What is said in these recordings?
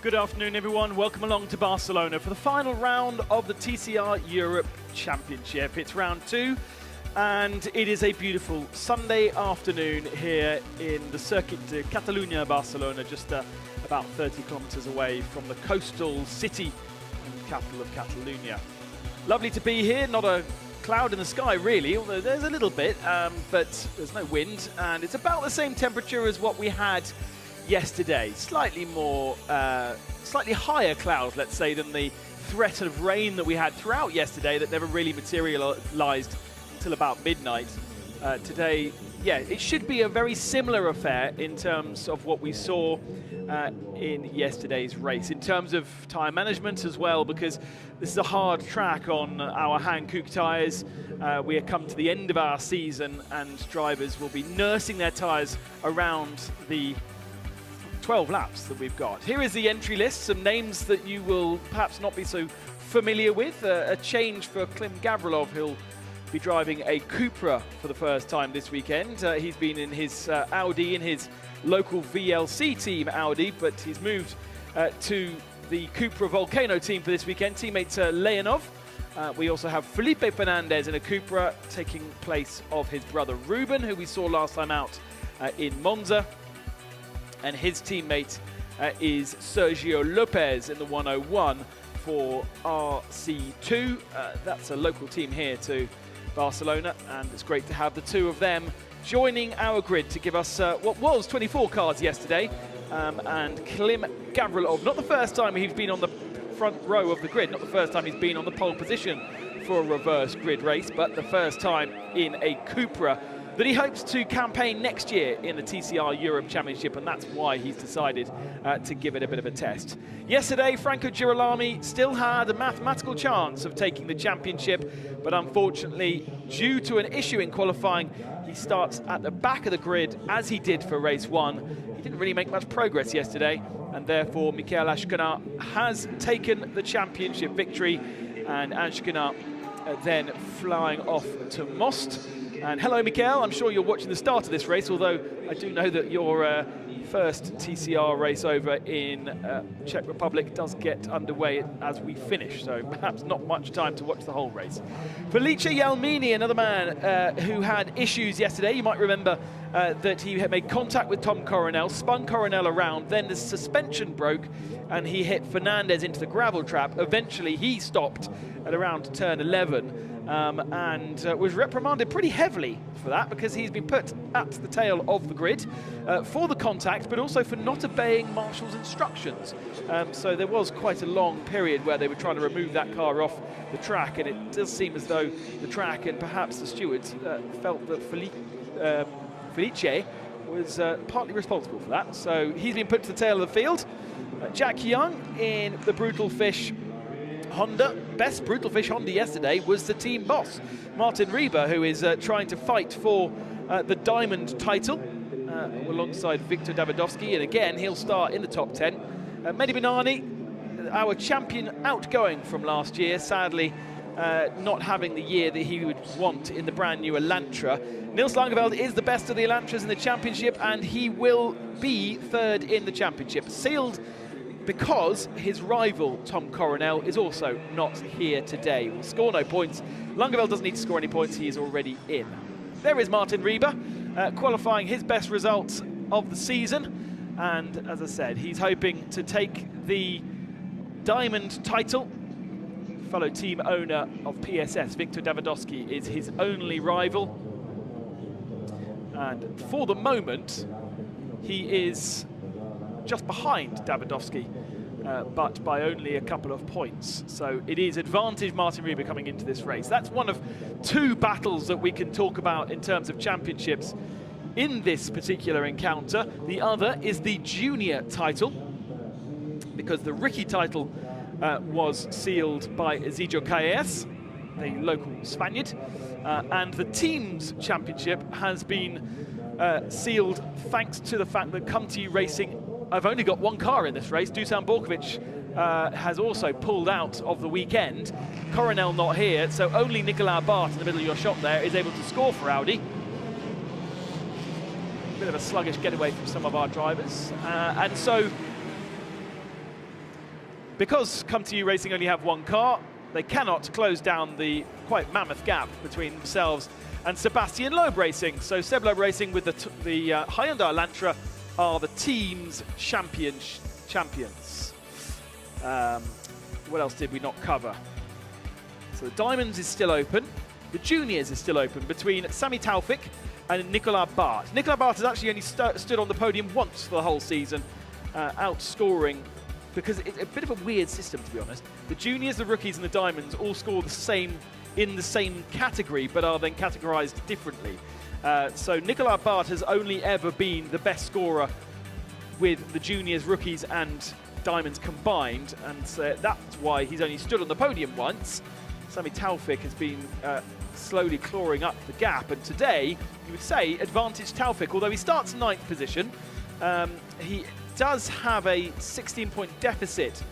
Good afternoon, everyone. Welcome along to Barcelona for the final round of the TCR Europe Championship. It's round 2, and it is a beautiful Sunday afternoon here in the Circuit de Catalunya, Barcelona, just about 30 kilometers away from the coastal city and capital of Catalunya. Lovely to be here. Not a cloud in the sky, really, although there's a little bit, but there's no wind, and it's about the same temperature as what we had yesterday. Slightly higher clouds, let's say, than the threat of rain that we had throughout yesterday that never really materialized until about midnight. Today, yeah, it should be a very similar affair in terms of what we saw in yesterday's race. In terms of tyre management as well, because this is a hard track on our Hankook tyres. We have come to the end of our season, and drivers will be nursing their tyres around the 12 laps that we've got. Here is the entry list, some names that you will perhaps not be so familiar with. A change for Klim Gavrilov, who'll be driving a Cupra for the first time this weekend. He's been in his Audi, in his local VLC team Audi, but he's moved to the Cupra Volcano team for this weekend. Teammate Leonov. We also have Felipe Fernandez in a Cupra, taking place of his brother Ruben, who we saw last time out in Monza. And his teammate is Sergio Lopez in the 101 for RC2. That's a local team here to Barcelona, and it's great to have the two of them joining our grid to give us what was 24 cars yesterday. And Klim Gavrilov, not the first time he's been on the front row of the grid, not the first time he's been on the pole position for a reverse grid race, but the first time in a Cupra that he hopes to campaign next year in the TCR Europe Championship, and that's why he's decided to give it a bit of a test. Yesterday, Franco Girolami still had a mathematical chance of taking the championship, but unfortunately, due to an issue in qualifying, he starts at the back of the grid, as he did for race 1. He didn't really make much progress yesterday, and therefore Michael Ashkenar has taken the championship victory, and Ashkenar then flying off to Most. And hello, Michael. I'm sure you're watching the start of this race, although I do know that your first TCR race over in Czech Republic does get underway as we finish, so perhaps not much time to watch the whole race. Felice Yalmini, another man who had issues yesterday. You might remember that he had made contact with Tom Coronel, spun Coronel around, then the suspension broke, and he hit Fernandez into the gravel trap. Eventually, he stopped at around turn 11. And was reprimanded pretty heavily for that, because he's been put at the tail of the grid for the contact, but also for not obeying Marshall's instructions. So there was quite a long period where they were trying to remove that car off the track, and it does seem as though the track and perhaps the stewards felt that Felice was partly responsible for that. So he's been put to the tail of the field. Jack Young in the Brutal Fish Honda. Best Brutal Fish Honda yesterday was the team boss, Martin Rieber, who is trying to fight for the Diamond title alongside Victor Davidovsky, and again he'll start in the top 10. Mehdi Benani, our champion outgoing from last year, sadly not having the year that he would want in the brand new Elantra. Nils Langeveld is the best of the Elantras in the championship, and he will be third in the championship, sealed because his rival, Tom Coronel, is also not here today. Will score no points. Langeveld doesn't need to score any points. He is already in. There is Martin Rieber, qualifying his best results of the season. And as I said, he's hoping to take the Diamond title. Fellow team owner of PSS, Victor Davidovsky, is his only rival. And for the moment, he is just behind Davidovsky, but by only a couple of points. So it is advantage Martin Rieber coming into this race. That's one of two battles that we can talk about in terms of championships in this particular encounter. The other is the junior title, because the rookie title was sealed by Ezequiel Calles, the local Spaniard, and the team's championship has been sealed thanks to the fact that Come2You Racing, I've only got one car in this race. Dusan Borkovic has also pulled out of the weekend. Coronel not here, so only Nicolas Bart in the middle of your shot there is able to score for Audi. Bit of a sluggish getaway from some of our drivers. And so Because Come To You Racing only have one car, they cannot close down the quite mammoth gap between themselves and Sebastian Loeb Racing. So Seb Loeb Racing with the Hyundai Elantra are the team's champions. What else did we not cover? So the Diamonds is still open. The Juniors is still open between Sami Taufik and Nicolas Bart. Nicolas Bart has actually only stood on the podium once for the whole season, outscoring, because it's a bit of a weird system, to be honest. The Juniors, the Rookies and the Diamonds all score the same in the same category, but are then categorized differently. So Nicolas Bart has only ever been the best scorer with the Juniors, Rookies and Diamonds combined, and that's why he's only stood on the podium once. Sami Taufik has been slowly clawing up the gap, and today you would say advantage Taufik, although he starts 9th position. He does have a 16-point deficit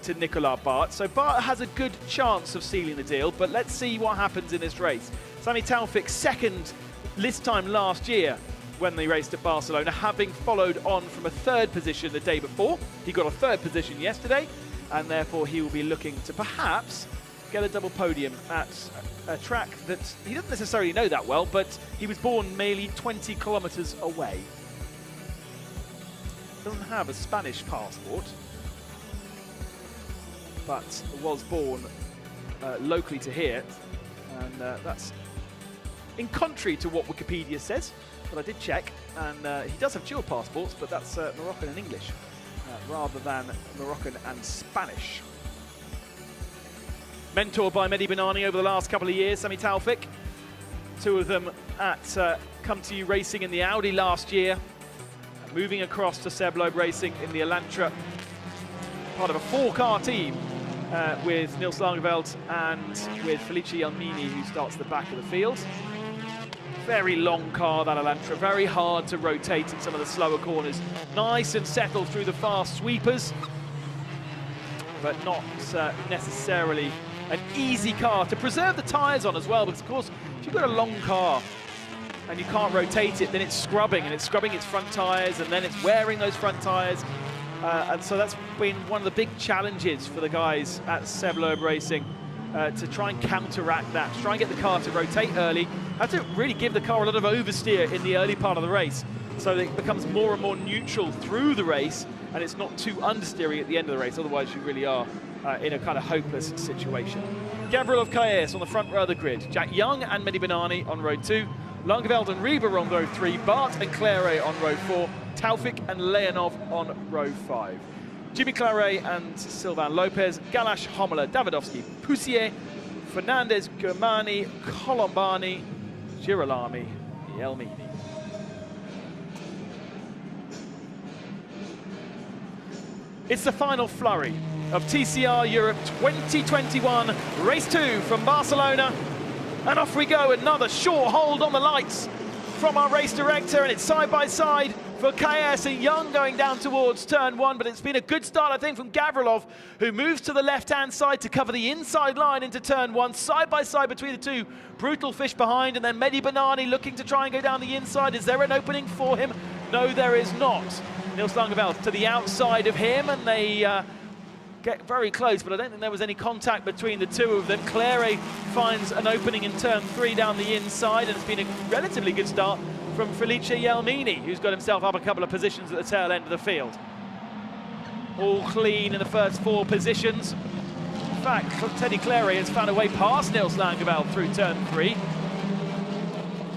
to Nicolas Bart, so Bart has a good chance of sealing the deal, but let's see what happens in this race. Sami Taufik second this time last year when they raced at Barcelona, having followed on from a 3rd position the day before. He got a 3rd position yesterday, and therefore he will be looking to perhaps get a double podium at a track that he doesn't necessarily know that well, but he was born merely 20 kilometers away. Doesn't have a Spanish passport, but was born locally to here, and that's in contrary to what Wikipedia says, but I did check, and he does have dual passports, but that's Moroccan and English, rather than Moroccan and Spanish. Mentored by Mehdi Benani over the last couple of years, Sami Taufik. 2 of them at Come To You Racing in the Audi last year. Moving across to Seb Loeb Racing in the Elantra. Part of a 4-car team with Niels Langeveld and with Felice Jelmini, who starts at the back of the field. Very long car, that Elantra. Very hard to rotate in some of the slower corners. Nice and settled through the fast sweepers, but not necessarily an easy car to preserve the tyres on as well, because of course if you've got a long car and you can't rotate it, then it's scrubbing, and it's scrubbing its front tyres, and then it's wearing those front tyres, and so that's been one of the big challenges for the guys at Seb Loeb Racing, to try and counteract that, to try and get the car to rotate early, have to really give the car a lot of oversteer in the early part of the race, so that it becomes more and more neutral through the race, and it's not too understeering at the end of the race, otherwise you really are in a kind of hopeless situation. Gabriel of Calles on the front row of the grid. Jack Young and Mehdi Benani on row 2. Langeveld and Rieber on row 3. Bart and Claret on row 4. Taufik and Leonov on row 5. Jimmy Claret and Sylvain Lopez. Galash, Homola, Davidovski, Poussier, Fernandez, Germani, Colombani, Girolami, Jelmini. It's the final flurry of TCR Europe 2021 Race 2 from Barcelona. And off we go, another short hold on the lights from our race director, and it's side by side for Calles and Young going down towards turn 1, but it's been a good start, I think, from Gavrilov, who moves to the left-hand side to cover the inside line into turn 1, side by side between the two. Brutal fish behind, and then Mehdi Benani looking to try and go down the inside. Is there an opening for him? No, there is not. Niels Langeveld to the outside of him, and they get very close, but I don't think there was any contact between the two of them. Claret finds an opening in turn 3 down the inside, and it's been a relatively good start from Felice Jelmini, who's got himself up a couple of positions at the tail end of the field. All clean in the first 4 positions. In fact, Teddy Claret has found a way past Niels Langeveld through turn 3.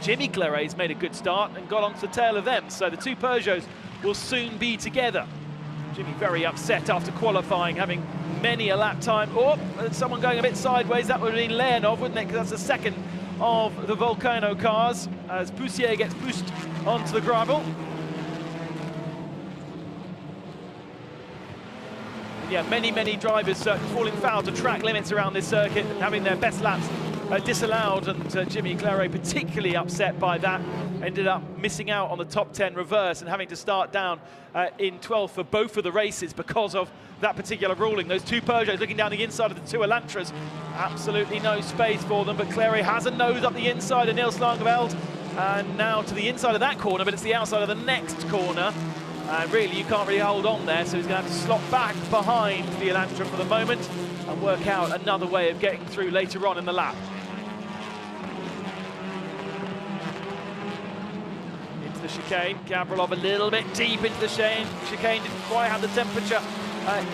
Jimmy Claret's made a good start and got onto the tail of them, so the 2 Peugeots will soon be together. Jimmy very upset after qualifying, having many a lap time. Oh, someone going a bit sideways. That would have been Leonov, wouldn't it? Because that's the second of the Volcano cars as Poussier gets pushed onto the gravel. Yeah, many drivers falling foul to track limits around this circuit and having their best laps disallowed, and Jimmy Claret particularly upset by that. Ended up missing out on the top 10 reverse and having to start down in 12th for both of the races because of that particular ruling. Those 2 Peugeots looking down the inside of the 2 Elantras, absolutely no space for them, but Claret has a nose up the inside of Niels Langeveld, and now to the inside of that corner, but it's the outside of the next corner. And really, you can't really hold on there, so he's going to have to slot back behind the Elantra for the moment and work out another way of getting through later on in the lap. Into the chicane, Gavrilov a little bit deep into the chicane, didn't quite have the temperature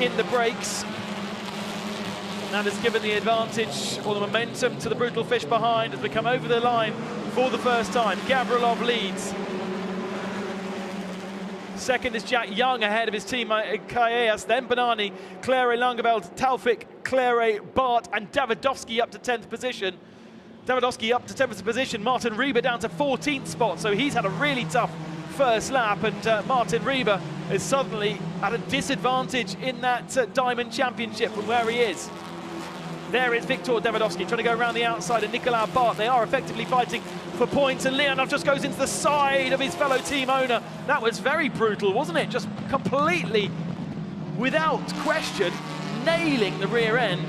in the brakes. And that has given the advantage, or the momentum, to the Brutal Fish behind as we come over the line for the first time. Gavrilov leads. Second is Jack Young ahead of his teammate Callejas, then Banani, Claire Langeveld, Taufik, Claire, Bart and Davidovski up to 10th position. Davidovski up to 10th position, Martin Rieber down to 14th spot, so he's had a really tough first lap, and Martin Rieber is suddenly at a disadvantage in that Diamond Championship from where he is. There is Viktor Davidovski trying to go around the outside of Nicolas Bart. They are effectively fighting for points, and Leonov just goes into the side of his fellow team owner. That was very brutal, wasn't it? Just completely, without question, nailing the rear end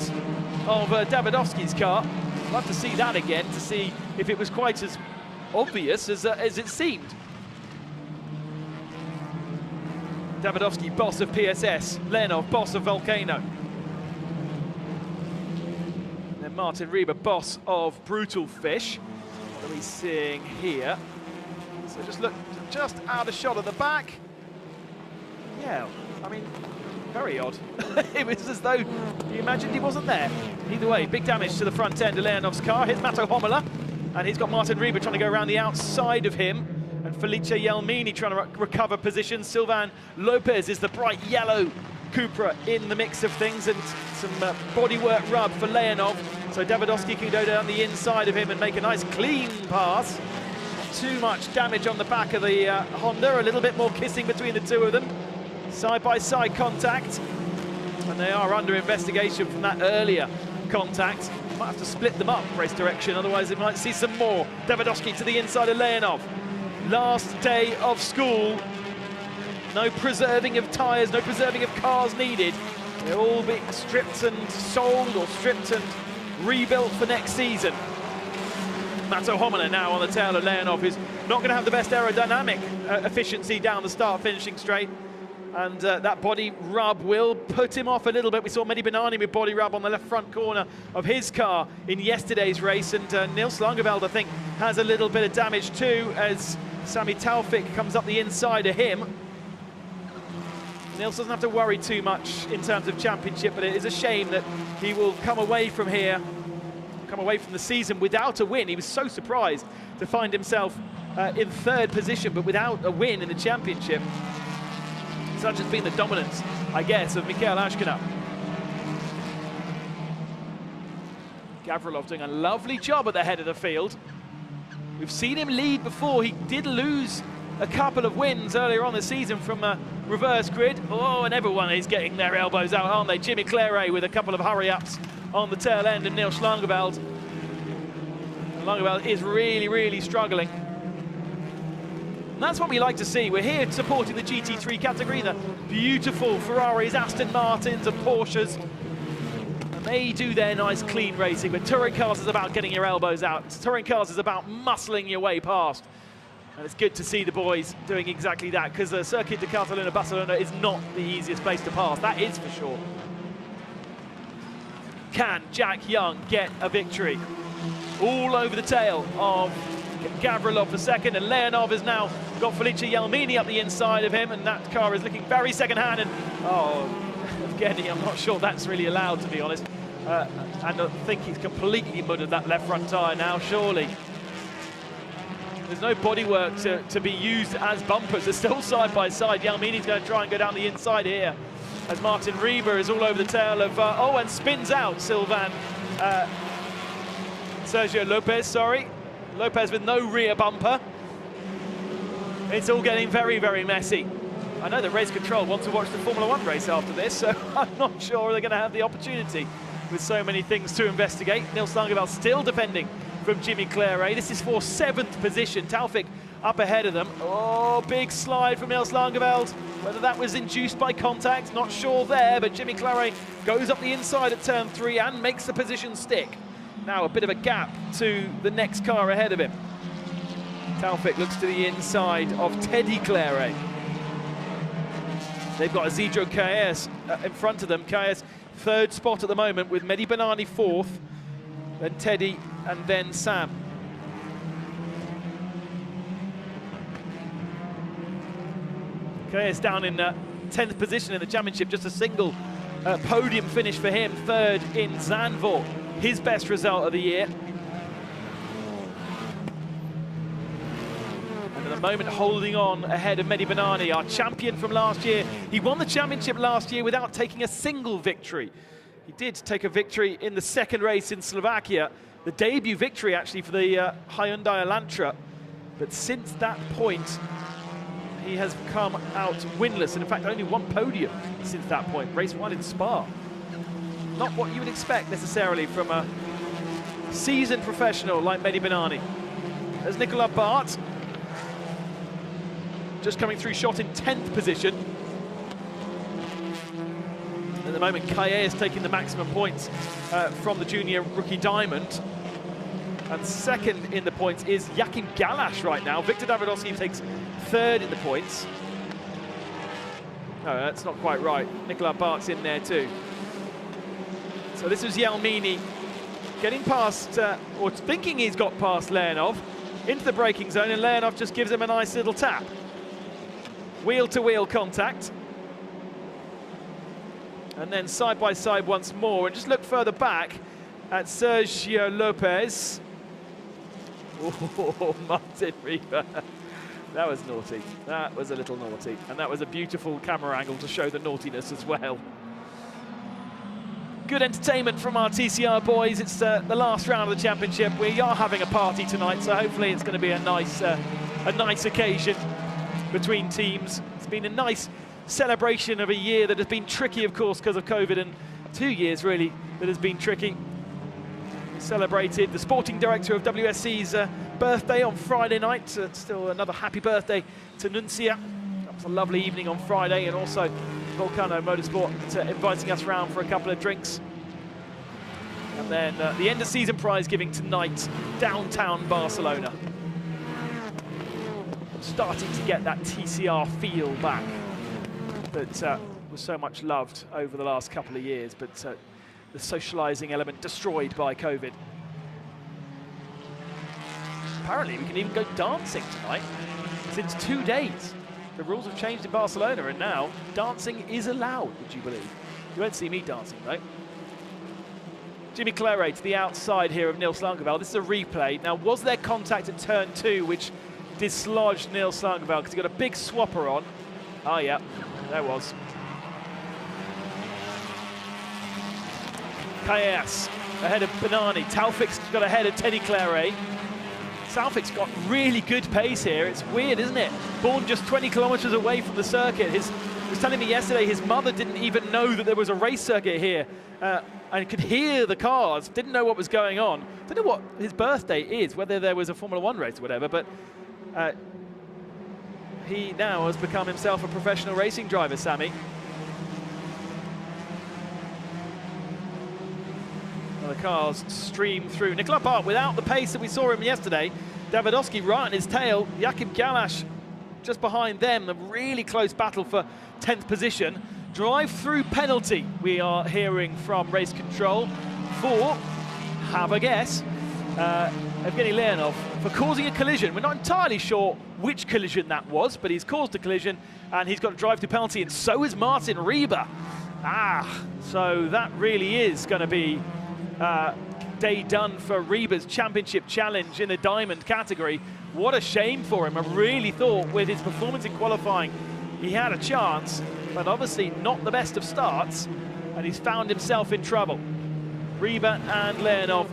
of Davidovski's car. I'd love to see that again, to see if it was quite as obvious as it seemed. Davidovski, boss of PSS. Leonov, boss of Volcano. Martin Rieber, boss of Brutal Fish. What are we seeing here? So just look, just out of shot at the back. Yeah, I mean, very odd. It was as though you imagined he wasn't there. Either way, big damage to the front end of Leonov's car. Here's Mato Homola, and he's got Martin Rieber trying to go around the outside of him, and Felice Jelmini trying to recover position. Sylvain Lopez is the bright yellow Cupra in the mix of things, and some bodywork rub for Leonov. So Davidovski can go down the inside of him and make a nice clean pass. Not too much damage on the back of the Honda, a little bit more kissing between the two of them. Side-by-side contact, and they are under investigation from that earlier contact. Might have to split them up race direction, otherwise they might see some more. Davidovski to the inside of Leonov. Last day of school. No preserving of tyres, no preserving of cars needed. They'll all be stripped and sold, or stripped and rebuilt for next season. Mato Homola now on the tail of Leonov, who's not going to have the best aerodynamic efficiency down the start finishing straight, and that body rub will put him off a little bit. We saw Mehdi Banani with body rub on the left front corner of his car in yesterday's race, and Nils Langeveld, I think, has a little bit of damage too, as Sami Taufik comes up the inside of him. Nils doesn't have to worry too much in terms of championship, but it is a shame that he will come away from here, come away from the season without a win. He was so surprised to find himself in third position, but without a win in the championship. Such has been the dominance, I guess, of Mikael Ashkenaut. Gavrilov doing a lovely job at the head of the field. We've seen him lead before. He did lose a couple of wins earlier on the season from a reverse grid. Oh, and everyone is getting their elbows out, aren't they? Jimmy Claire with a couple of hurry-ups on the tail end, and Nils Langeveld. Langeveld is really, really struggling. And that's what we like to see. We're here supporting the GT3 category, the beautiful Ferraris, Aston Martins and Porsches. And they do their nice clean racing, but touring cars is about getting your elbows out. Touring cars is about muscling your way past. And it's good to see the boys doing exactly that, because the Circuit de Catalunya Barcelona is not the easiest place to pass, that is for sure. Can Jack Young get a victory? All over the tail of Gavrilov for second, and Leonov has now got Felice Jelmini up the inside of him, and that car is looking very second-hand, and oh, Evgeny, I'm not sure that's really allowed, to be honest. And I think he's completely muddered that left front tyre now, surely. There's no bodywork to be used as bumpers. They're still side by side. Jelmini's going to try and go down the inside here, as Martin Rieber is all over the tail of, oh, and spins out Sylvain. Sergio Lopez, sorry. Lopez with no rear bumper. It's all getting very, very messy. I know that Race Control want to watch the Formula 1 race after this, so I'm not sure they're going to have the opportunity with so many things to investigate. Nils Langeveld still defending from Jimmy Claire. This is for 7th position. Taufik up ahead of them. Oh, big slide from Nils Langeveld. Whether that was induced by contact, not sure there, but Jimmy Claire goes up the inside at turn 3 and makes the position stick. Now a bit of a gap to the next car ahead of him. Taufik looks to the inside of Teddy Claire. They've got Isidro Caes in front of them. Caes third spot at the moment, with Mehdi Benani fourth, then Teddy, and then Sam. Caes down in 10th position in the championship, just a single podium finish for him, third in Zandvoort, his best result of the year. And at the moment holding on ahead of Mehdi Benani, our champion from last year. He won the championship last year without taking a single victory. He did take a victory in the second race in Slovakia, the debut victory actually for the Hyundai Elantra. But since that point, he has come out winless, and in fact only one podium since that point. Race 1 in Spa. Not what you would expect necessarily from a seasoned professional like Mehdi Benani. There's Nicolas Bart, just coming through shot in 10th position. At the moment, Kaye is taking the maximum points from the junior rookie Diamond. And second in the points is Jakim Galash right now. Victor Davidowski takes third in the points. No, that's not quite right. Nicolas Bart's in there too. So this was Yelmini getting past, or thinking he's got past Leonov, into the braking zone, and Leonov just gives him a nice little tap. Wheel-to-wheel contact. And then side by side once more, and just look further back at Sergio Lopez. Oh, Martin Rieber. That was naughty. That was a little naughty. And that was a beautiful camera angle to show the naughtiness as well. Good entertainment from our TCR boys. It's the last round of the championship. We are having a party tonight, so hopefully it's going to be a nice occasion between teams. It's been a nice celebration of a year that has been tricky, of course, because of COVID, and 2 years really that has been tricky. We celebrated the sporting director of WSC's birthday on Friday night. Still another happy birthday to Nuncia. That was a lovely evening on Friday, and also Volcano Motorsport inviting us round for a couple of drinks. And then the end of season prize giving tonight, downtown Barcelona. Starting to get that TCR feel back that was so much loved over the last couple of years, but the socialising element destroyed by COVID. Apparently we can even go dancing tonight. Since 2 days, the rules have changed in Barcelona, and now dancing is allowed, would you believe? You won't see me dancing though. Jimmy Claret to the outside here of Niels Langevel. This is a replay. Now, was there contact at turn 2 which dislodged Niels Langevel, because he got a big swapper on? Oh yeah, there was. Kayas ahead of Benani. Taufik's got ahead of Teddy Claret. Taufik's got really good pace here. It's weird, isn't it? Born just 20 kilometers away from the circuit. He was telling me yesterday his mother didn't even know that there was a race circuit here, and could hear the cars, didn't know what was going on. Don't know what his birthday is, whether there was a Formula 1 race or whatever, but he now has become himself a professional racing driver, Sammy. Well, the cars stream through. Nicolas Bart without the pace that we saw him yesterday. Davidowski right on his tail. Jakim Galash just behind them. A really close battle for 10th position. Drive-through penalty, we are hearing from race control for, have a guess, Evgeny Leonov, for causing a collision. We're not entirely sure which collision that was, but he's caused a collision and he's got a drive-through penalty, and so is Martin Rieber. So that really is going to be day done for Rieber's championship challenge in the diamond category. What a shame for him. I really thought with his performance in qualifying he had a chance, but obviously not the best of starts, and he's found himself in trouble. Rieber and Leonov,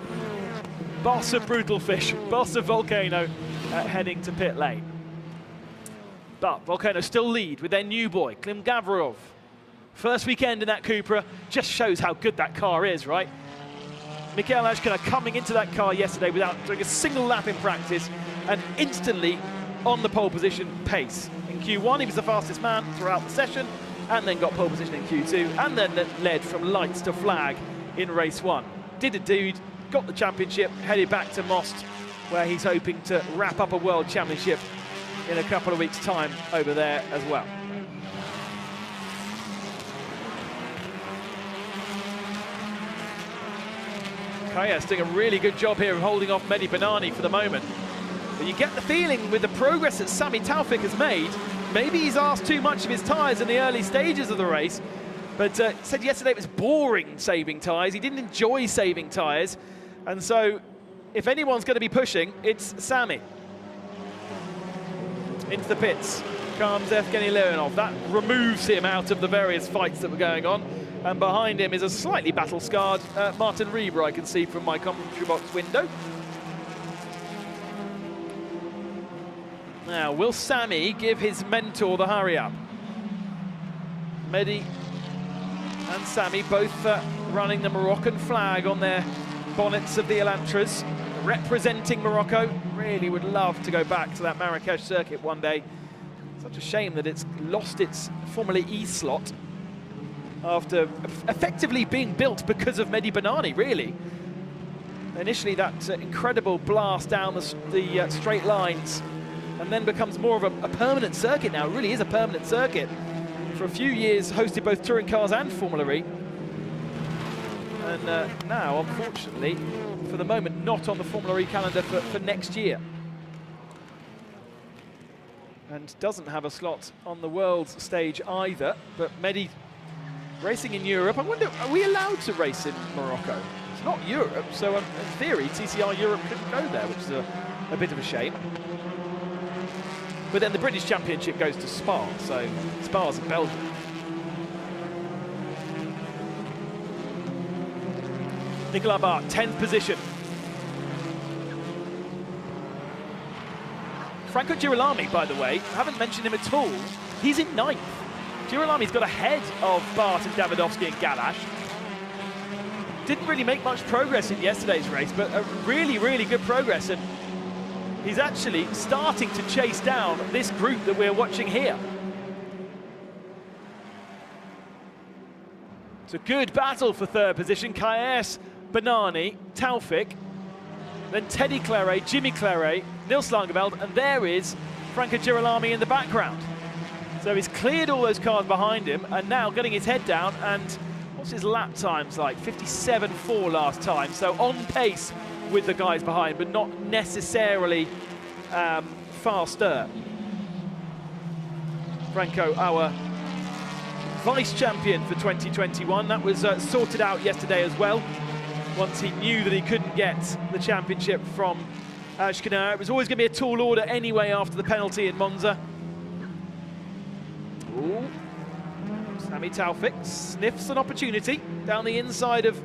boss of Brutal Fish, boss of Volcano, heading to pit lane. But Volcano still lead with their new boy, Klim Gavrov. First weekend in that Cupra, just shows how good that car is, right? Mikhail Ashkina coming into that car yesterday without doing a single lap in practice, and instantly on the pole position pace. In Q1 he was the fastest man throughout the session, and then got pole position in Q2, and then led from lights to flag in race 1. Did a dude, got the championship, headed back to Most, where he's hoping to wrap up a world championship in a couple of weeks' time over there as well. Kayas doing a really good job here of holding off Mehdi Banani for the moment. But you get the feeling with the progress that Sami Taufik has made, maybe he's asked too much of his tyres in the early stages of the race. But said yesterday it was boring saving tyres. He didn't enjoy saving tyres. And so if anyone's going to be pushing, it's Sami. Into the pits comes Evgeny Leonov. That removes him out of the various fights that were going on. And behind him is a slightly battle-scarred Martin Rieber, I can see from my commentary box window. Now, will Sami give his mentor the hurry-up? Mehdi and Sami both running the Moroccan flag on their bonnets of the Elantras, representing Morocco. Really would love to go back to that Marrakesh circuit one day. Such a shame that it's lost its Formula E slot after effectively being built because of Mehdi Banani, really. Initially that incredible blast down the straight lines, and then becomes more of a permanent circuit now. It really is a permanent circuit. For a few years hosted both touring cars and Formula E. And now, unfortunately, for the moment, not on the Formula E calendar for next year. And doesn't have a slot on the world's stage either, but Mehdi racing in Europe. I wonder, are we allowed to race in Morocco? It's not Europe, so in theory, TCR Europe couldn't go there, which is a bit of a shame. But then the British Championship goes to Spa, so Spa's in Belgium. Nicolas Bart, 10th position. Franco Girolami, by the way, I haven't mentioned him at all. He's in 9th. Girolami's got ahead of Bart and Davidovski and Galash. Didn't really make much progress in yesterday's race, but a really, really good progress. And he's actually starting to chase down this group that we're watching here. It's a good battle for 3rd position. Kayas, Banani, Taufik, then Teddy Claret, Jimmy Claret, Nils Langeveld, and there is Franco Girolami in the background. So he's cleared all those cars behind him and now getting his head down. And what's his lap times like? 57.4 last time, so on pace with the guys behind, but not necessarily faster. Franco, our vice champion for 2021, that was sorted out yesterday as well. Once he knew that he couldn't get the championship from Ashkenair. It was always going to be a tall order anyway after the penalty in Monza. Ooh. Sami Taufik sniffs an opportunity down the inside of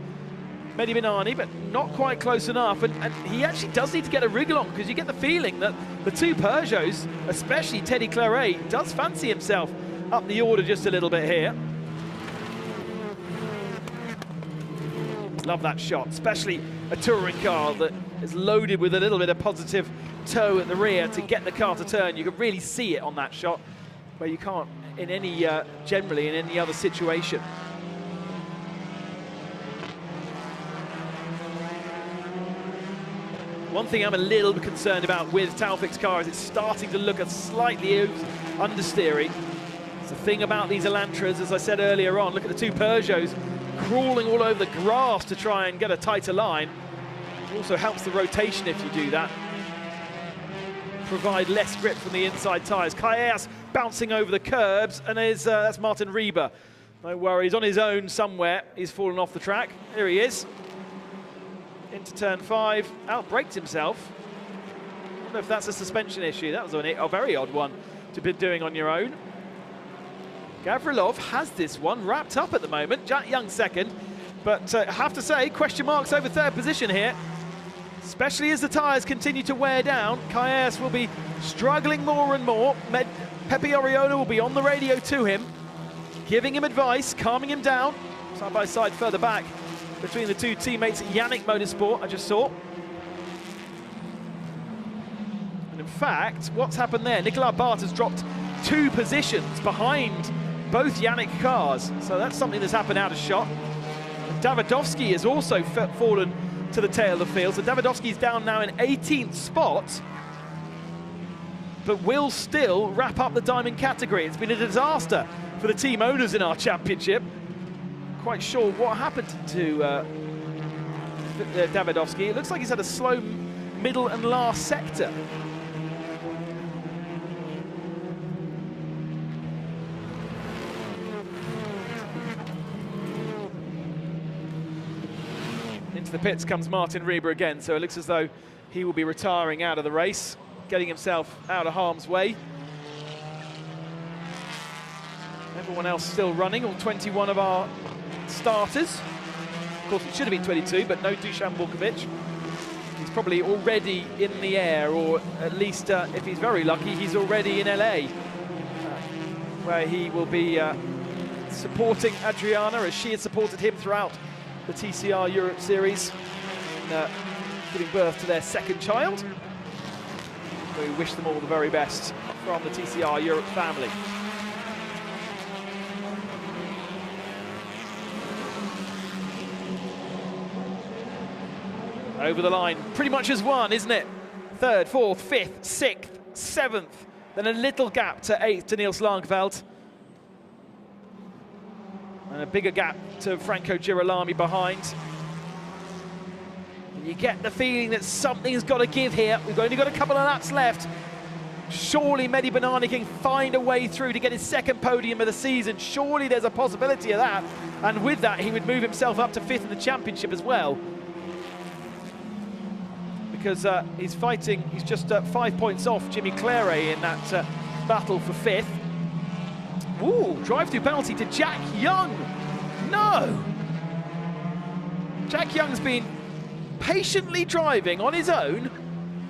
Mehdi Banani, but not quite close enough. And he actually does need to get a wriggle on, because you get the feeling that the two Peugeots, especially Teddy Claret, does fancy himself up the order just a little bit here. Love that shot, especially a touring car that is loaded with a little bit of positive toe at the rear to get the car to turn. You can really see it on that shot, where you can't in any, generally in any other situation. One thing I'm a little bit concerned about with Taufik's car is it's starting to look a slightly understeery. It's the thing about these Elantras, as I said earlier on, look at the two Peugeots crawling all over the grass to try and get a tighter line. It also helps the rotation if you do that. Provide less grip from the inside tyres. Kayas bouncing over the curbs, and that's Martin Rieber. No worries, on his own somewhere. He's fallen off the track. Here he is. Into turn 5, out-braked himself. I don't know if that's a suspension issue. That was a very odd one to be doing on your own. Gavrilov has this one wrapped up at the moment. Jack Young second, but I have to say, question marks over 3rd position here, especially as the tyres continue to wear down. Kayas will be struggling more and more. Pepe Oriola will be on the radio to him, giving him advice, calming him down. Side by side further back between the two teammates, Yannick Motorsport, I just saw. And in fact, what's happened there? Nicolas Bart has dropped 2 positions behind both Yannick cars, so that's something that's happened out of shot. Davidovski has also fallen to the tail of the field, so Davidovski's down now in 18th spot, but will still wrap up the diamond category. It's been a disaster for the team owners in our championship. Quite sure what happened to Davidovsky. It looks like he's had a slow middle and last sector. Into the pits comes Martin Rieber again, so it looks as though he will be retiring out of the race, getting himself out of harm's way. Everyone else still running, all 21 of our starters. Of course, it should have been 22, but no Dusan Vukovic. He's probably already in the air, or at least, if he's very lucky, he's already in LA, where he will be supporting Adriana, as she has supported him throughout the TCR Europe Series, giving birth to their second child. So we wish them all the very best from the TCR Europe family. Over the line, pretty much as one, isn't it? Third, fourth, fifth, sixth, seventh, then a little gap to eighth to Niels Langeveld. And a bigger gap to Franco Girolami behind. And you get the feeling that something's got to give here. We've only got a couple of laps left. Surely Mehdi Banani can find a way through to get his second podium of the season. Surely there's a possibility of that. And with that, he would move himself up to fifth in the championship as well. Because he's fighting, he's just 5 points off Jimmy Claret in that battle for fifth. Ooh, drive-through penalty to Jack Young. No! Jack Young's been patiently driving on his own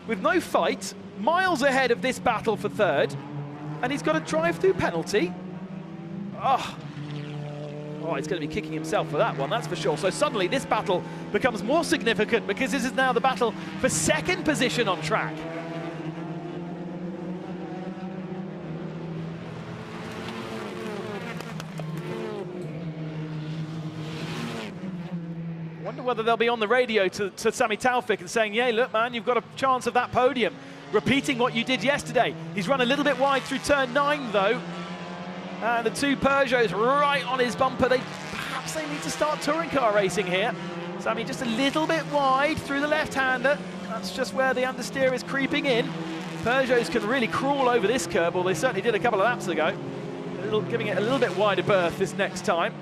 with no fight, miles ahead of this battle for third, and he's got a drive-through penalty. Oh, he's going to be kicking himself for that one, that's for sure. So suddenly this battle becomes more significant because this is now the battle for second position on track. Wonder whether they'll be on the radio to Sami Taufik and saying, yeah, look, man, you've got a chance of that podium. Repeating what you did yesterday. He's run a little bit wide through turn 9, though. And the two Peugeots right on his bumper. Perhaps they need to start touring car racing here. Sami just a little bit wide through the left-hander. That's just where the understeer is creeping in. Peugeots can really crawl over this curb, or they certainly did a couple of laps ago. Giving it a little bit wider berth this next time.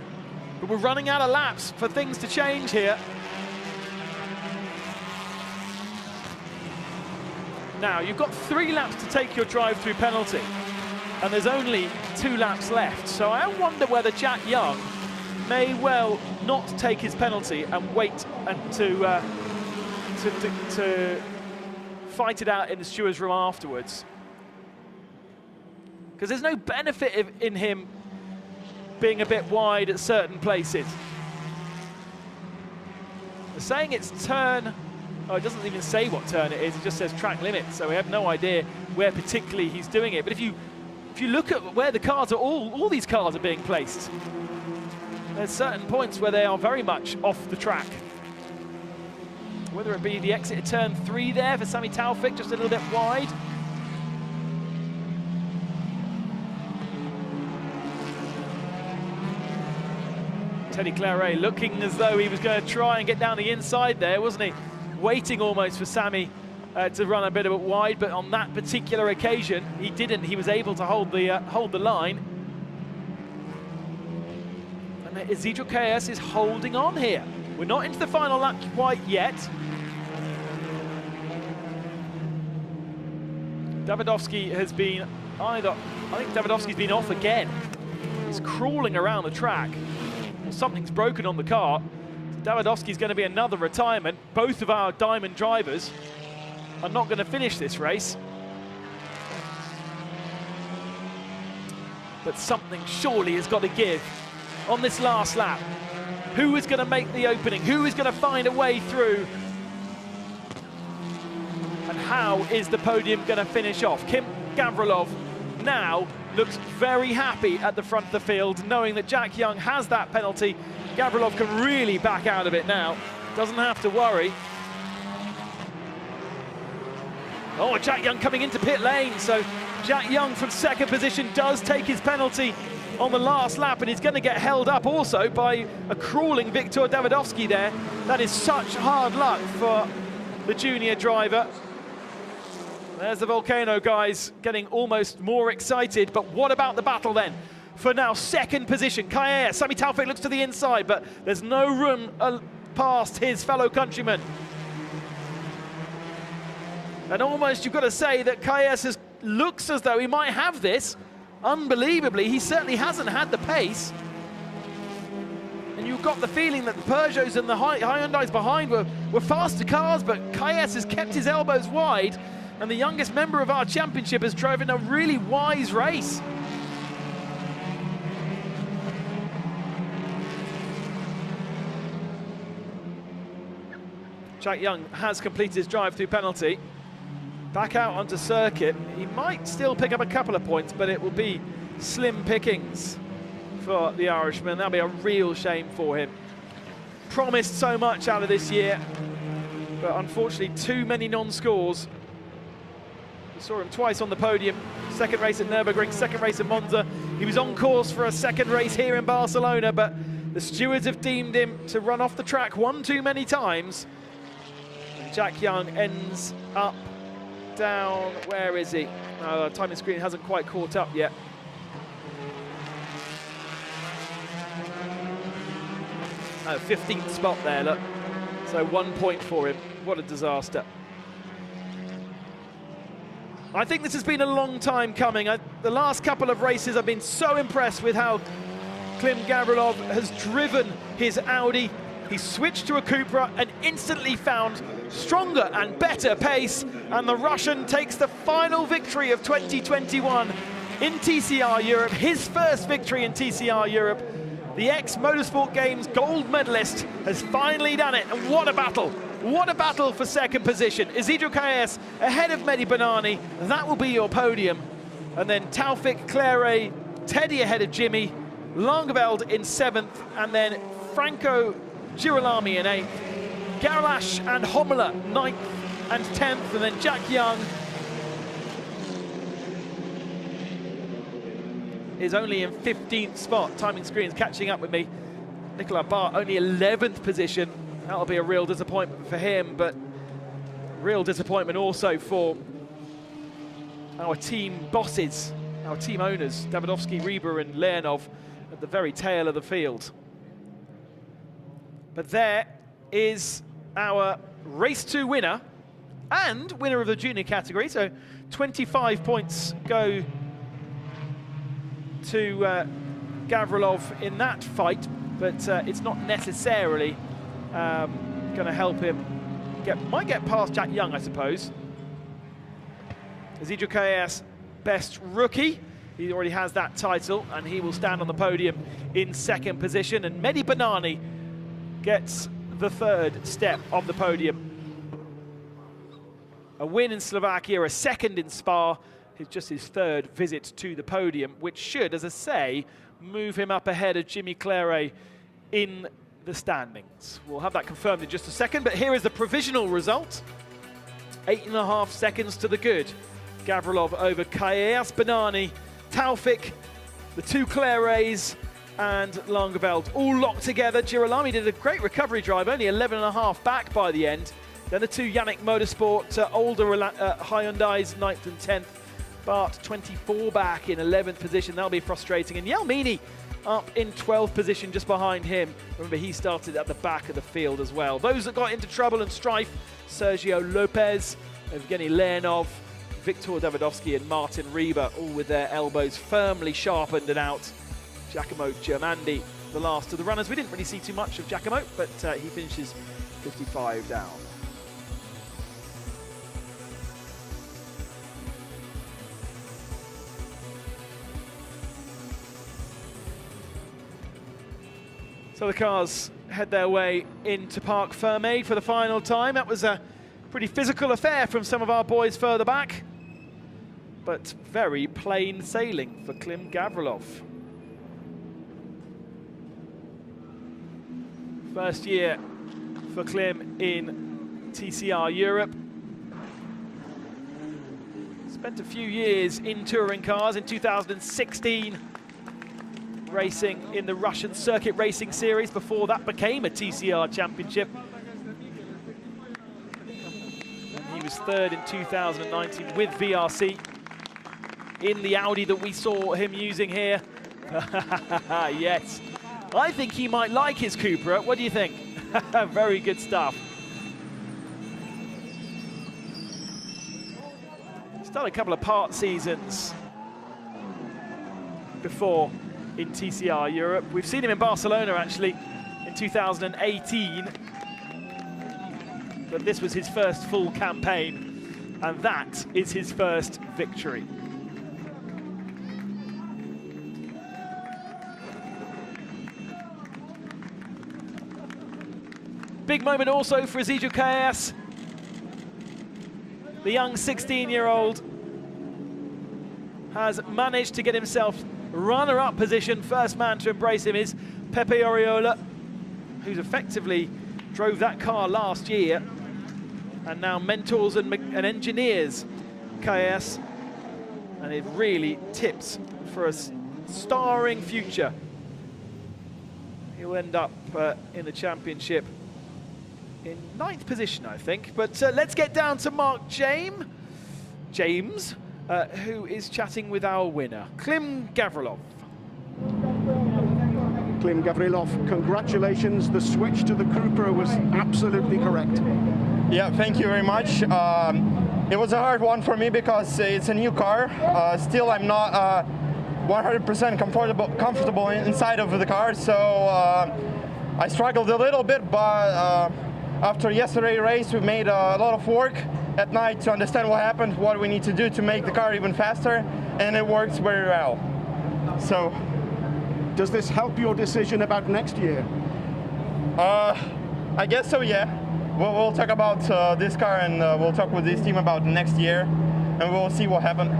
But we're running out of laps for things to change here. Now, you've got 3 laps to take your drive-through penalty, and there's only 2 laps left. So I wonder whether Jack Young may well not take his penalty and wait and to fight it out in the stewards' room afterwards. Because there's no benefit in him being a bit wide at certain places. They're saying it's turn, it doesn't even say what turn it is, it just says track limit, so we have no idea where particularly he's doing it. But if you look at where the cars are, all these cars are being placed, there's certain points where they are very much off the track. Whether it be the exit of turn 3 there for Sami Taufik, just a little bit wide. Teddy Claret looking as though he was going to try and get down the inside there, wasn't he? Waiting almost for Sami to run a bit of it wide, but on that particular occasion, he didn't. He was able to hold the line. And Isidro KS is holding on here. We're not into the final lap quite yet. Davidovsky has been I think Davidovsky's been off again. He's crawling around the track. Something's broken on the car. Davidovsky's going to be another retirement. Both of our diamond drivers are not going to finish this race. But something surely has got to give on this last lap. Who is going to make the opening? Who is going to find a way through? And how is the podium going to finish off? Kim Gavrilov now looks very happy at the front of the field, knowing that Jack Young has that penalty. Gavrilov can really back out of it now. Doesn't have to worry. Oh, Jack Young coming into pit lane. So Jack Young from second position does take his penalty. on the last lap, and he's going to get held up also by a crawling Viktor Davidovski there. That is such hard luck for the junior driver. There's the Volcano guys getting almost more excited, but what about the battle then? For now, second position, Kaye. Sami Taufik looks to the inside, but there's no room past his fellow countryman. And almost you've got to say that Kaye looks as though he might have this. Unbelievably, he certainly hasn't had the pace. And you've got the feeling that the Peugeots and the Hyundais behind were faster cars, but Kaye has kept his elbows wide, and the youngest member of our championship has driven a really wise race. Jack Young has completed his drive-through penalty. Back out onto circuit. He might still pick up a couple of points, but it will be slim pickings for the Irishman. That'll be a real shame for him. Promised so much out of this year, but unfortunately too many non-scores. We saw him twice on the podium. Second race at Nürburgring, second race at Monza. He was on course for a second race here in Barcelona, but the stewards have deemed him to run off the track one too many times. Jack Young ends up down, where is he? The timing screen hasn't quite caught up yet. Oh, 15th spot there, look. So 1 point for him. What a disaster. I think this has been a long time coming. The last couple of races I've been so impressed with how Klim Gavrilov has driven his Audi. He switched to a Cupra and instantly found stronger and better pace, and the Russian takes the final victory of 2021 in TCR Europe, his first victory in TCR Europe. The ex-Motorsport Games gold medalist has finally done it, and what a battle! What a battle for second position. Isidro Kaye ahead of Mehdi Banani, that will be your podium. And then Taufik, Claire, Teddy ahead of Jimmy, Langeveld in 7th, and then Franco Girolami in 8th, Garlash and Homela 9th and 10th, and then Jack Young is only in 15th spot. Timing screen's catching up with me. Nicolas Bart only 11th position. That'll be a real disappointment for him, but real disappointment also for our team bosses, our team owners, Davidovski, Rieber and Leonov at the very tail of the field. But there is our race 2 winner and winner of the junior category. So 25 points go to Gavrilov in that fight, but it's not necessarily going to help him might get past Jack Young, I suppose. Isidro Kaye, best rookie. He already has that title, and he will stand on the podium in second position. And Mehdi Banani gets the third step of the podium. A win in Slovakia, a second in Spa. It's just his third visit to the podium, which should, as I say, move him up ahead of Jimmy Claire in the standings. We'll have that confirmed in just a second, but here is the provisional result. 8.5 seconds to the good. Gavrilov over Kaye, Banani, Taufik, the two Claires, and Langeveld all locked together. Girolami did a great recovery drive, only 11.5 back by the end. Then the two Yannick Motorsport, older Hyundais, 9th and 10th. Bart 24 back in 11th position. That'll be frustrating. And Jelmini up in 12th position just behind him. Remember, he started at the back of the field as well. Those that got into trouble and strife, Sergio Lopez, Evgeny Leonov, Viktor Davidovski and Martin Rieber, all with their elbows firmly sharpened and out. Giacomo Germandi, the last of the runners. We didn't really see too much of Giacomo, but he finishes 55 down. So the cars head their way into Parc Fermé for the final time. That was a pretty physical affair from some of our boys further back, but very plain sailing for Klim Gavrilov. First year for Klim in TCR Europe. Spent a few years in touring cars. In 2016, racing in the Russian Circuit Racing Series before that became a TCR championship. And he was third in 2019 with VRC in the Audi that we saw him using here. Yes, I think he might like his Cupra. What do you think? Very good stuff. He's done a couple of part seasons before in TCR Europe. We've seen him in Barcelona actually in 2018, but this was his first full campaign, and that is his first victory. Big moment also for Isidro Calles, the young 16-year-old has managed to get himself runner-up position. First man to embrace him is Pepe Oriola, who's effectively drove that car last year and now mentors and engineers Calles, and it really tips for a starring future. He'll end up in the championship in 9th position, I think. But let's get down to Mark James, who is chatting with our winner, Klim Gavrilov. Klim Gavrilov, congratulations. The switch to the Cupra was absolutely correct. Yeah, thank you very much. It was a hard one for me because it's a new car. Still, I'm not 100% comfortable inside of the car, so I struggled a little bit, but after yesterday's race, we made a lot of work at night to understand what happened, what we need to do to make the car even faster, and it works very well. So, does this help your decision about next year? I guess so, yeah. We'll talk about this car, and we'll talk with this team about next year, and we'll see what happened.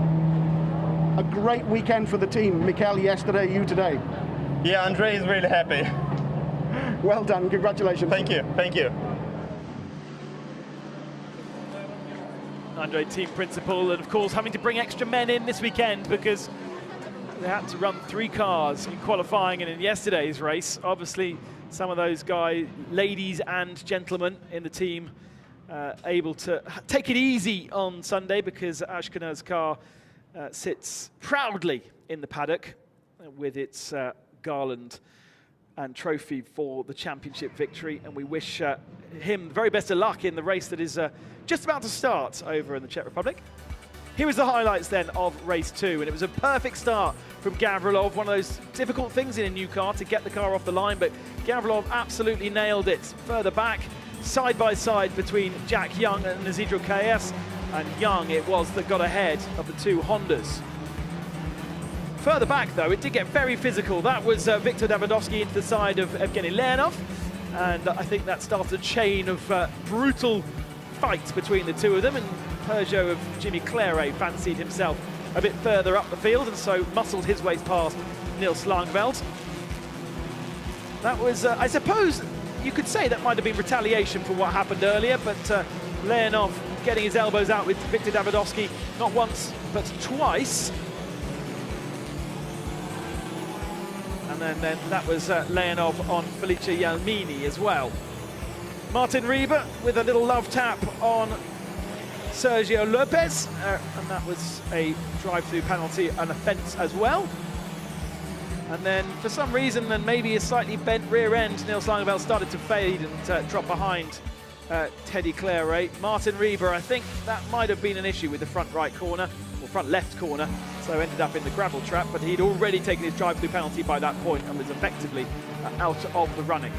A great weekend for the team. Mikel yesterday, you today. Yeah, Andre is really happy. Well done, congratulations. Thank you, thank you. Andre, team principal, and of course having to bring extra men in this weekend because they had to run 3 cars in qualifying and in yesterday's race. Obviously, some of those guys, ladies and gentlemen in the team, able to take it easy on Sunday because Ashkenaz's car sits proudly in the paddock with its garland and trophy for the championship victory, and we wish him the very best of luck in the race that is just about to start over in the Czech Republic. Here was the highlights then of race 2, and it was a perfect start from Gavrilov. One of those difficult things in a new car to get the car off the line, but Gavrilov absolutely nailed it. Further back, side by side between Jack Young and Isidro Calles, and Young it was that got ahead of the 2 Hondas. Further back though, it did get very physical. That was Viktor Davidovsky into the side of Evgeny Leonov, and I think that started a chain of brutal fights between the 2 of them, and Peugeot of Jimmy Claret fancied himself a bit further up the field and so muscled his way past Niels Langveld. That was, I suppose, you could say that might have been retaliation for what happened earlier, but Leonov getting his elbows out with Viktor Davidovsky not once, but twice. And then that was Leonov on Felice Yalmini as well. Martin Rieber with a little love tap on Sergio Lopez, and that was a drive-through penalty, an offence as well. And then for some reason, and maybe a slightly bent rear end, Niels Langeveld started to fade and drop behind Teddy Claret. Martin Rieber, I think that might have been an issue with the front right corner, or front left corner, so ended up in the gravel trap, but he'd already taken his drive-through penalty by that point and was effectively out of the running.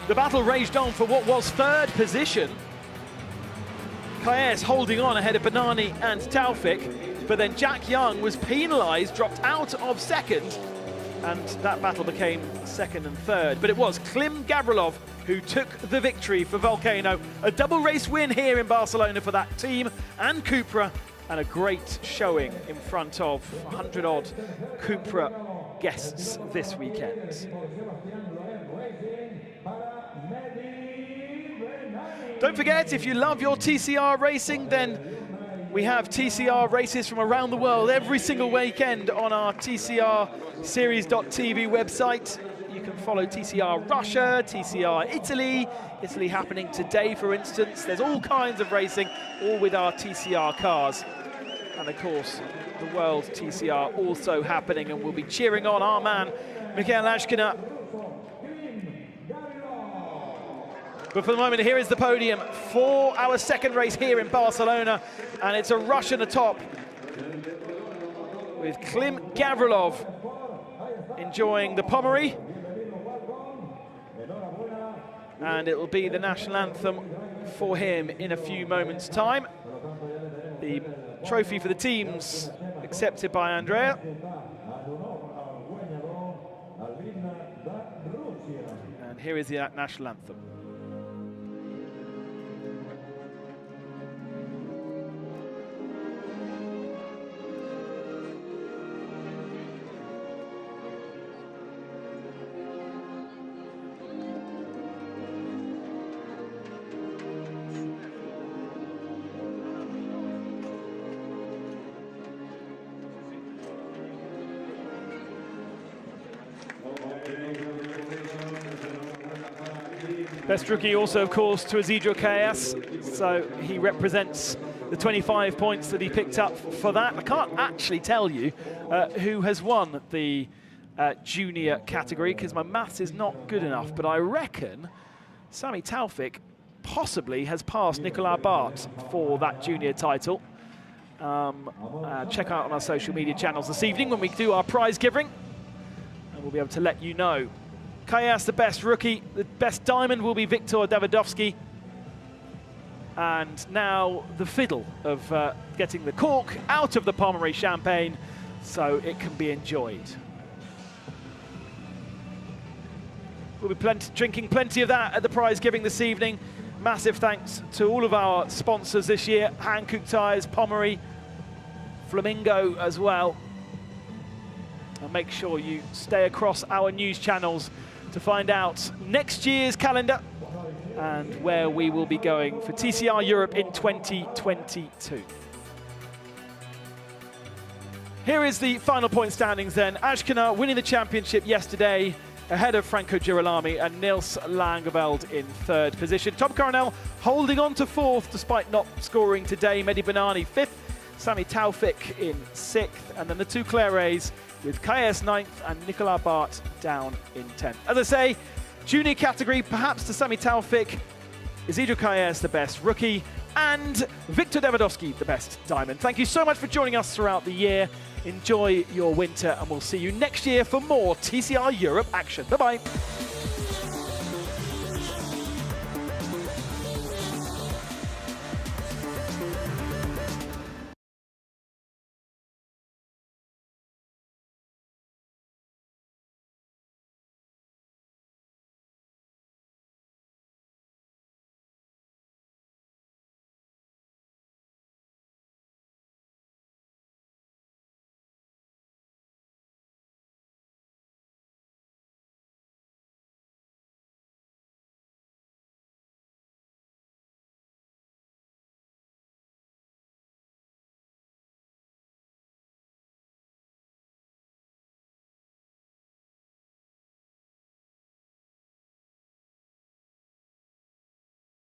The battle raged on for what was 3rd position. Calles holding on ahead of Banani and Taufik, but then Jack Young was penalised, dropped out of 2nd, and that battle became 2nd and 3rd. But it was Klim Gavrilov who took the victory for Volcano. A double race win here in Barcelona for that team and Cupra, and a great showing in front of 100-odd Cupra guests this weekend. Don't forget, if you love your TCR racing, then We have TCR races from around the world every single weekend on our TCR Series.tv website. You can follow TCR Russia, TCR Italy, Italy happening today, for instance. There's all kinds of racing, all with our TCR cars. And of course, the World TCR also happening, and we'll be cheering on our man, Michael Ashkina. But for the moment, here is the podium for our second race here in Barcelona, and it's a Russian atop with Klim Gavrilov enjoying the Pommery. And it will be the national anthem for him in a few moments' time. The trophy for the teams accepted by Andrea. And here is the national anthem. Best rookie also, of course, to Isidro KS, so he represents the 25 points that he picked up for that. I can't actually tell you who has won the junior category because my maths is not good enough, but I reckon Sami Taufik possibly has passed Nicolas Bart for that junior title. Check out on our social media channels this evening when we do our prize giving, and we'll be able to let you know. Kayas, the best rookie. The best diamond will be Viktor Davidovsky. And now the fiddle of getting the cork out of the Pommery champagne so it can be enjoyed. We'll be drinking plenty of that at the prize giving this evening. Massive thanks to all of our sponsors this year, Hankook Tyres, Pommery, Flamingo as well. And make sure you stay across our news channels to find out next year's calendar and where we will be going for TCR Europe in 2022. Here is the final point standings then. Ashkina winning the championship yesterday ahead of Franco Girolami and Nils Langeveld in third position. Tom Coronel holding on to fourth despite not scoring today. Mehdi Banani fifth, Sami Taufik in sixth, and then the two Claires with KS 9th and Nicolas Bart down in 10th. As I say, junior category, perhaps to Sami Taufik, Isidro KS the best rookie, and Viktor Davidovsky the best diamond. Thank you so much for joining us throughout the year. Enjoy your winter, and we'll see you next year for more TCR Europe action. Bye-bye.